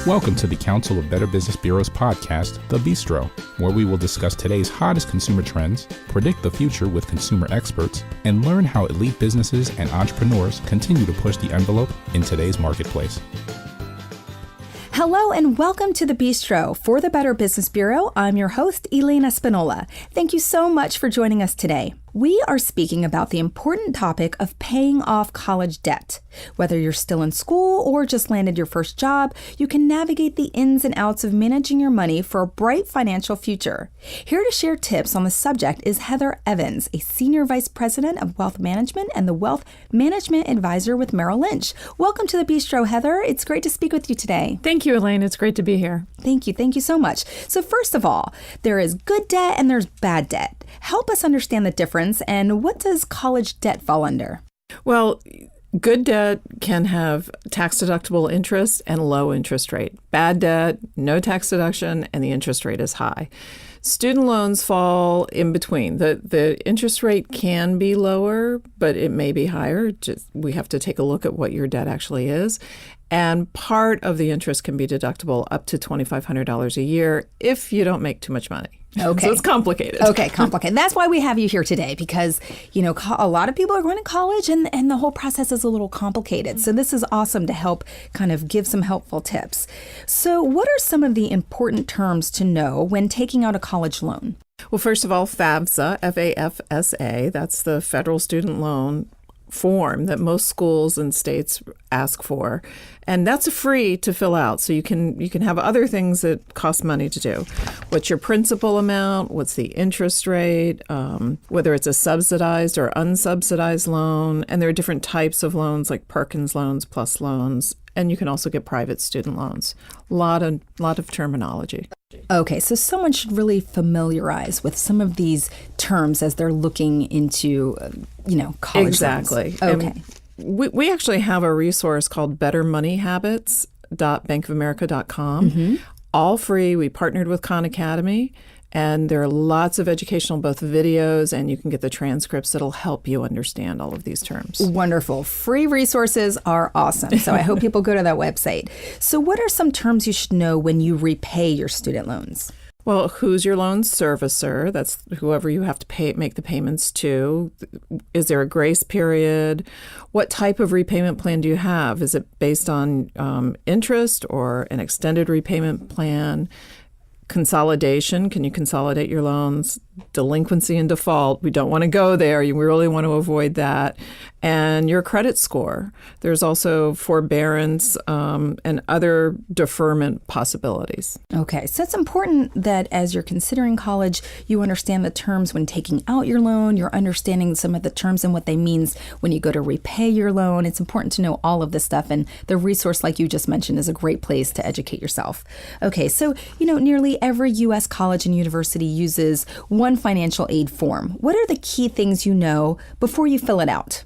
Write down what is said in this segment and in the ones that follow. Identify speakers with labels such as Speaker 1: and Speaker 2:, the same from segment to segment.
Speaker 1: Welcome to the Council of Better Business Bureau's podcast, The Bistro, where we will discuss today's hottest consumer trends, predict the future with consumer experts, and learn how elite businesses and entrepreneurs continue to push the envelope in today's marketplace.
Speaker 2: Hello and welcome to The Bistro. For the Better Business Bureau, I'm your host, Elena Spinola. Thank you so much for joining us today. We are speaking about the important topic of paying off college debt. Whether you're still in school or just landed your first job, you can navigate the ins and outs of managing your money for a bright financial future. Here to share tips on the subject is Heather Evans, a Senior Vice President of Wealth Management and the Wealth Management Advisor with Merrill Lynch. Welcome to The Bistro, Heather. It's great to speak with you today.
Speaker 3: Thank you, Elaine. It's great to be here.
Speaker 2: Thank you. Thank you so much. So first of all, there is good debt and there's bad debt. Help us understand the difference and what does college debt fall under?
Speaker 3: Well, good debt can have tax-deductible interest and low interest rate. Bad debt, no tax deduction, and the interest rate is high. Student loans fall in between. The interest rate can be lower, but it may be higher. We have to take a look at what your debt actually is. And part of the interest can be deductible up to $2,500 a year if you don't make too much money.
Speaker 2: Okay.
Speaker 3: So it's complicated.
Speaker 2: Okay, complicated. That's why we have you here today, because, you know, a lot of people are going to college and the whole process is a little complicated. So this is awesome to help kind of give some helpful tips. So what are some of the important terms to know when taking out a college loan?
Speaker 3: Well, first of all, FAFSA, F-A-F-S-A, that's the federal student loan form that most schools and states ask for. And that's free to fill out. So you can have other things that cost money to do. What's your principal amount? What's the interest rate? Whether it's a subsidized or unsubsidized loan. And there are different types of loans like Perkins loans, PLUS loans. And you can also get private student loans. A lot of terminology.
Speaker 2: Okay, so someone should really familiarize with some of these terms as they're looking into, college
Speaker 3: Exactly.
Speaker 2: loans. Okay.
Speaker 3: And we actually have a resource called bettermoneyhabits.bankofamerica.com. Mm-hmm. All free. We partnered with Khan Academy. And there are lots of educational, both videos, and you can get the transcripts that'll help you understand all of these terms.
Speaker 2: Wonderful. Free resources are awesome. So I hope people go to that website. So what are some terms you should know when you repay your student loans?
Speaker 3: Well, who's your loan servicer? That's whoever you have to make the payments to. Is there a grace period? What type of repayment plan do you have? Is it based on interest or an extended repayment plan? Consolidation, can you consolidate your loans? Delinquency and default, we don't want to go there. We really want to avoid that. And your credit score. There's also forbearance and other deferment possibilities.
Speaker 2: Okay, so it's important that as you're considering college, you understand the terms when taking out your loan. You're understanding some of the terms and what they mean when you go to repay your loan. It's important to know all of this stuff. And the resource, like you just mentioned, is a great place to educate yourself. Okay, so, nearly every U.S. college and university uses one financial aid form. What are the key things you know before you fill it out?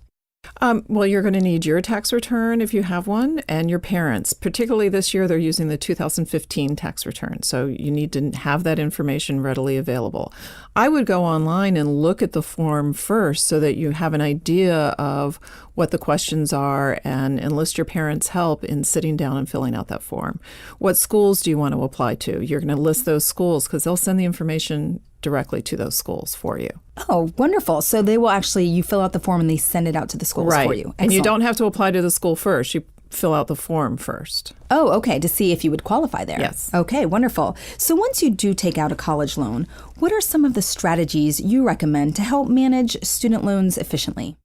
Speaker 3: Well, you're going to need your tax return if you have one, and your parents'. Particularly this year, they're using the 2015 tax return. So you need to have that information readily available. I would go online and look at the form first so that you have an idea of what the questions are and enlist your parents' help in sitting down and filling out that form. What schools do you want to apply to? You're going to list those schools because they'll send the information directly to those schools for you.
Speaker 2: Oh, wonderful. So they will you fill out the form and they send it out to the schools for you. Excellent.
Speaker 3: And you don't have to apply to the school first. You fill out the form first.
Speaker 2: Oh, okay, to see if you would qualify there.
Speaker 3: Yes.
Speaker 2: Okay, wonderful. So once you do take out a college loan, what are some of the strategies you recommend to help manage student loans efficiently?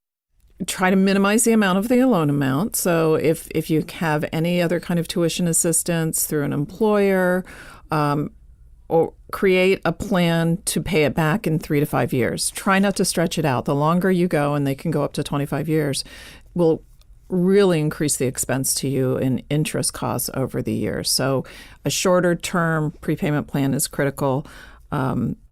Speaker 3: Try to minimize the amount of the loan amount. So if you have any other kind of tuition assistance through an employer, or create a plan to pay it back in 3 to 5 years. Try not to stretch it out. The longer you go, and they can go up to 25 years, will really increase the expense to you in interest costs over the years. So a shorter term prepayment plan is critical.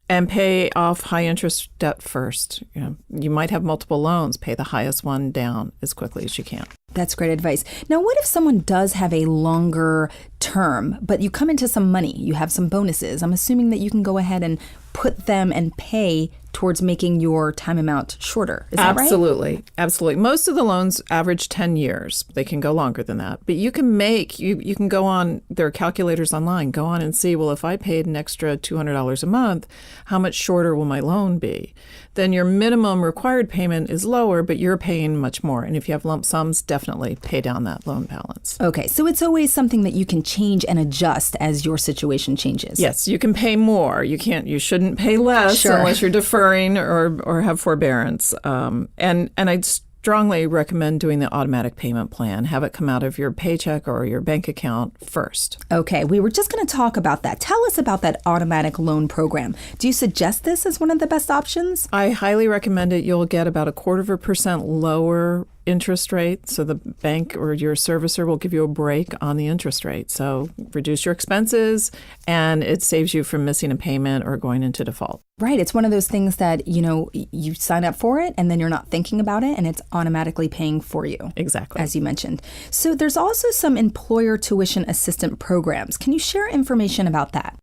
Speaker 3: And pay off high interest debt first. You might have multiple loans. Pay the highest one down as quickly as you can.
Speaker 2: That's great advice. Now, what if someone does have a longer term, but you come into some money, you have some bonuses? I'm assuming that you can go ahead and put them and pay towards making your time amount shorter. Is that right?
Speaker 3: Absolutely. Absolutely. Most of the loans average 10 years. They can go longer than that. But you can go on, there are calculators online, go on and see, well, if I paid an extra $200 a month, how much shorter will my loan be? Then your minimum required payment is lower, but you're paying much more. And if you have lump sums, definitely pay down that loan balance.
Speaker 2: Okay, so it's always something that you can change and adjust as your situation changes.
Speaker 3: Yes, you can pay more. You shouldn't pay less unless you're deferring or have forbearance. And I'd strongly recommend doing the automatic payment plan. Have it come out of your paycheck or your bank account first.
Speaker 2: Okay, we were just going to talk about that. Tell us about that automatic loan program. Do you suggest this as one of the best options?
Speaker 3: I highly recommend it. You'll get about 0.25% lower interest rate. So the bank or your servicer will give you a break on the interest rate. So reduce your expenses, and it saves you from missing a payment or going into default.
Speaker 2: Right. It's one of those things that, you sign up for it and then you're not thinking about it and it's automatically paying for you.
Speaker 3: Exactly.
Speaker 2: As you mentioned. So there's also some employer tuition assistant programs. Can you share information about that?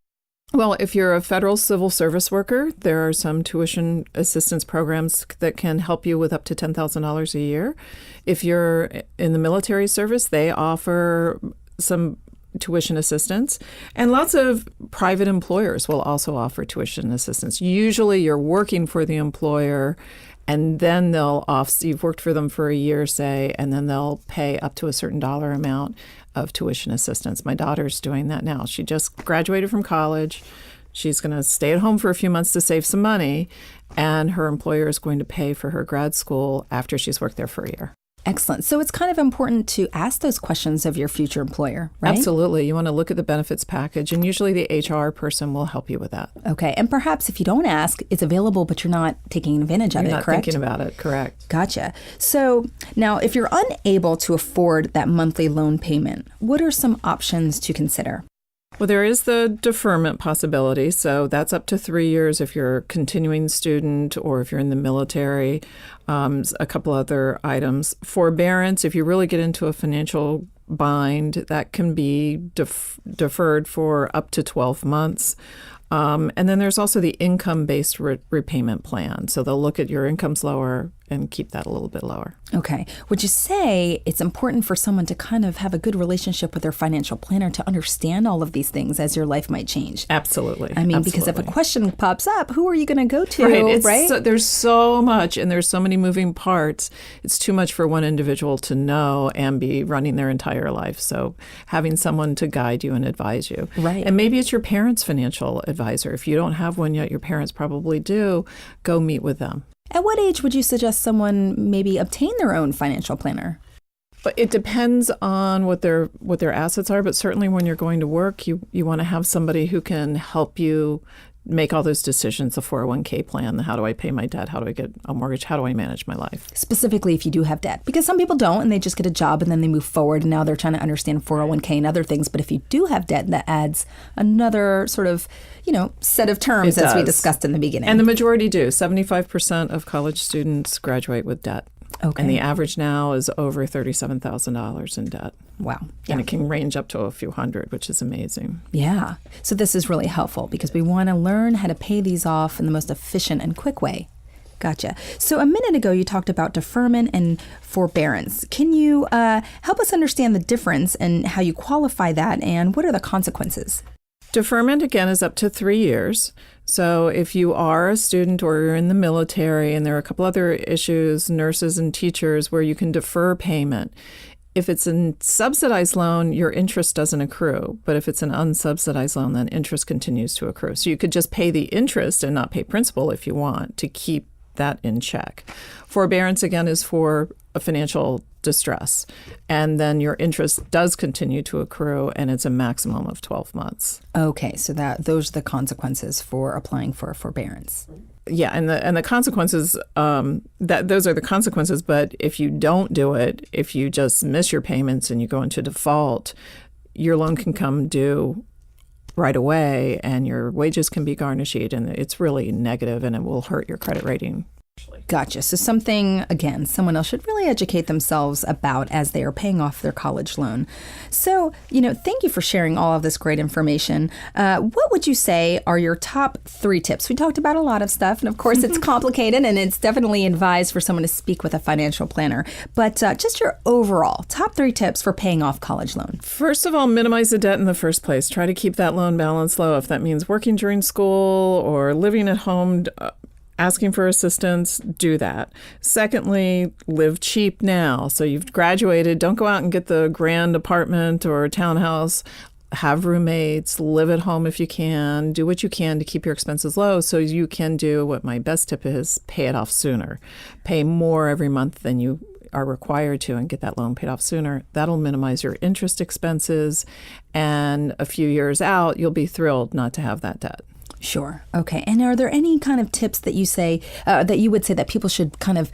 Speaker 3: Well, if you're a federal civil service worker, there are some tuition assistance programs that can help you with up to $10,000 a year. If you're in the military service, they offer some tuition assistance. And lots of private employers will also offer tuition assistance. Usually you're working for the employer, and then you've worked for them for a year, say, and then they'll pay up to a certain dollar amount of tuition assistance. My daughter's doing that now. She just graduated from college. She's going to stay at home for a few months to save some money, and her employer is going to pay for her grad school after she's worked there for a year.
Speaker 2: Excellent. So it's kind of important to ask those questions of your future employer, right?
Speaker 3: Absolutely. You want to look at the benefits package, and usually the HR person will help you with that.
Speaker 2: Okay. And perhaps if you don't ask, it's available, but you're not taking advantage of it, correct?
Speaker 3: You're not thinking about it, correct.
Speaker 2: Gotcha. So now, if you're unable to afford that monthly loan payment, what are some options to consider?
Speaker 3: Well, there is the deferment possibility. So that's up to 3 years if you're a continuing student or if you're in the military. A couple other items. Forbearance, if you really get into a financial bind, that can be deferred for up to 12 months. And then there's also the income-based repayment plan. So they'll look at your income's lower and keep that a little bit lower.
Speaker 2: Okay. Would you say it's important for someone to kind of have a good relationship with their financial planner to understand all of these things as your life might change?
Speaker 3: Absolutely.
Speaker 2: I mean,
Speaker 3: Absolutely.
Speaker 2: Because if a question pops up, who are you going to go to, right?
Speaker 3: There's so much, and there's so many moving parts. It's too much for one individual to know and be running their entire life. So having someone to guide you and advise you.
Speaker 2: Right.
Speaker 3: And maybe it's your parents' financial advisor. If you don't have one yet, your parents probably do. Go meet with them.
Speaker 2: At what age would you suggest someone maybe obtain their own financial planner?
Speaker 3: But it depends on what their assets are. But certainly when you're going to work, you want to have somebody who can help you make all those decisions, the 401k plan, how do I pay my debt, how do I get a mortgage, how do I manage my life?
Speaker 2: Specifically if you do have debt. Because some people don't and they just get a job and then they move forward and now they're trying to understand 401k and other things. But if you do have debt, that adds another sort of, set of terms as we discussed in the beginning.
Speaker 3: And the majority do. 75% of college students graduate with debt.
Speaker 2: Okay.
Speaker 3: And the average now is over $37,000 in debt.
Speaker 2: Wow.
Speaker 3: And it can range up to a few hundred, which is amazing.
Speaker 2: Yeah. So this is really helpful because we want to learn how to pay these off in the most efficient and quick way. Gotcha. So a minute ago, you talked about deferment and forbearance. Can you help us understand the difference and how you qualify that and what are the consequences?
Speaker 3: Deferment, again, is up to 3 years. So if you are a student or you're in the military, and there are a couple other issues, nurses and teachers, where you can defer payment. If it's a subsidized loan, your interest doesn't accrue. But if it's an unsubsidized loan, then interest continues to accrue. So you could just pay the interest and not pay principal if you want to keep that in check. Forbearance, again, is for a financial distress. And then your interest does continue to accrue, and it's a maximum of 12 months.
Speaker 2: Okay, so those are the consequences for applying for a forbearance.
Speaker 3: Yeah, and the consequences, those are the consequences. But if you don't do it, if you just miss your payments and you go into default, your loan can come due right away, and your wages can be garnished, and it's really negative, and it will hurt your credit rating
Speaker 2: Gotcha. So something, again, someone else should really educate themselves about as they are paying off their college loan. So, thank you for sharing all of this great information. What would you say are your top 3 tips? We talked about a lot of stuff, and of course it's complicated and it's definitely advised for someone to speak with a financial planner. But just your overall top 3 tips for paying off college loan.
Speaker 3: First of all, minimize the debt in the first place. Try to keep that loan balance low. If that means working during school or living at home, asking for assistance, do that. Secondly, live cheap now. So you've graduated. Don't go out and get the grand apartment or townhouse. Have roommates, live at home if you can. Do what you can to keep your expenses low so you can do what my best tip is, pay it off sooner. Pay more every month than you are required to and get that loan paid off sooner. That'll minimize your interest expenses. And a few years out, you'll be thrilled not to have that debt.
Speaker 2: Sure. Okay. And are there any kind of tips that you say that you would say that people should kind of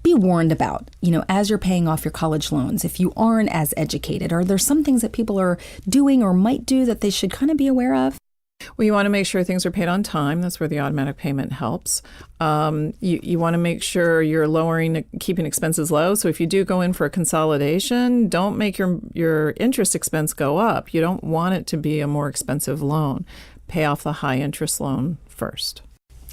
Speaker 2: be warned about, as you're paying off your college loans? If you aren't as educated, are there some things that people are doing or might do that they should kind of be aware of?
Speaker 3: Well, you want to make sure things are paid on time. That's where the automatic payment helps. You want to make sure you're keeping expenses low. So if you do go in for a consolidation, don't make your interest expense go up. You don't want it to be a more expensive loan. Pay off the high interest loan first.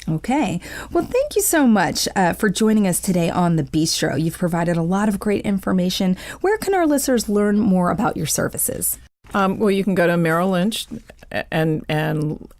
Speaker 2: Okay. Well, thank you so much for joining us today on The Bistro. You've provided a lot of great information. Where can our listeners learn more about your services?
Speaker 3: Well, you can go to Merrill Lynch and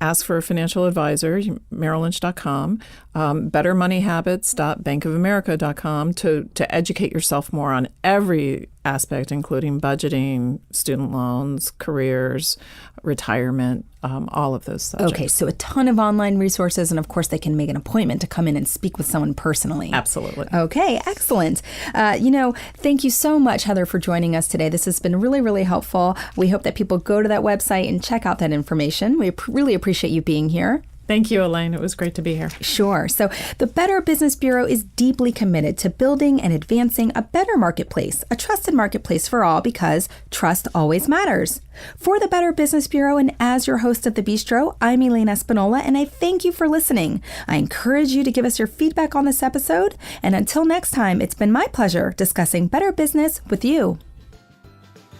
Speaker 3: ask for a financial advisor, merrilllynch.com, bettermoneyhabits.bankofamerica.com to educate yourself more on every aspect, including budgeting, student loans, careers, retirement, all of those subjects.
Speaker 2: Okay, so a ton of online resources, and of course they can make an appointment to come in and speak with someone personally.
Speaker 3: Absolutely.
Speaker 2: Okay, excellent. Thank you so much, Heather, for joining us today. This has been really, really helpful. We hope that people go to that website and check out that information. We really appreciate you being here.
Speaker 3: Thank you, Elaine. It was great to be here.
Speaker 2: Sure. So the Better Business Bureau is deeply committed to building and advancing a better marketplace, a trusted marketplace for all, because trust always matters. For the Better Business Bureau and as your host of The Bistro, I'm Elaine Espinola, and I thank you for listening. I encourage you to give us your feedback on this episode. And until next time, it's been my pleasure discussing better business with you.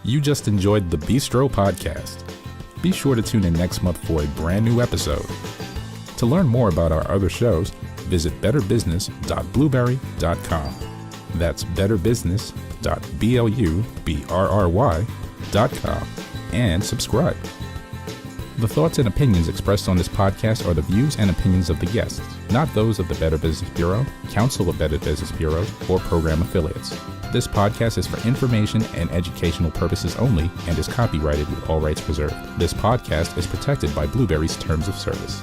Speaker 1: You just enjoyed the Bistro podcast. Be sure to tune in next month for a brand new episode. To learn more about our other shows, visit betterbusiness.blueberry.com. That's betterbusiness.blueberry.com and subscribe. The thoughts and opinions expressed on this podcast are the views and opinions of the guests, not those of the Better Business Bureau, Council of Better Business Bureau, or program affiliates. This podcast is for information and educational purposes only and is copyrighted with all rights reserved. This podcast is protected by Blueberry's Terms of Service.